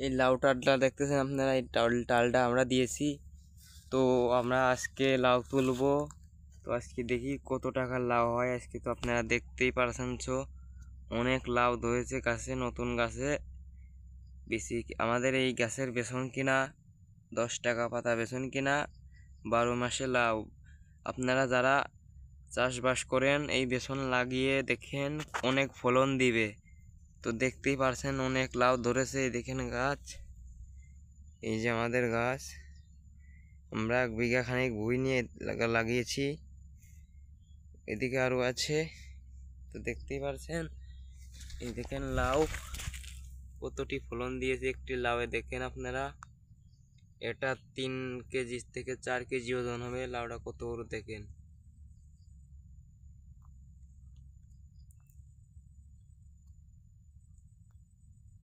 এই লাউ ডালটা দেখতেছেন আপনারা, এই ডালটা আমরা দিয়েছি। তো আমরা আজকে লাউ তুলবো। তো আজকে দেখি কত টাকার লাউ হয়। আজকে তো আপনারা দেখতেই পারছেন, অনেক লাউ ধরেছে গাছে, নতুন গাছে। বেশি আমাদের এই গাছের বেতন কিনা 10 টাকা পাতা, বেতন কিনা 12 মাসে লাউ। আপনারা যারা চাষবাস করেন এই বেতন লাগিয়ে দেখেন, অনেক ফলন দিবে। তো দেখতেই পারছেন অনেক লাউ ধরেছে, এই দেখেন গাছ, এই যে আমাদের গাছ। আমরা 1 বিঘা খানিক ভুঁই নিয়ে লাগিয়েছি, এদিকে আরো আছে। তো দেখতেই পারছেন, এই দেখেন লাউ কতটি ফলন দিয়েছে একটি লাউয়ে। দেখেন আপনারা, এটা 3 কেজি থেকে 4 কেজি ওজন হবে। লাউটা কত বড় দেখেন।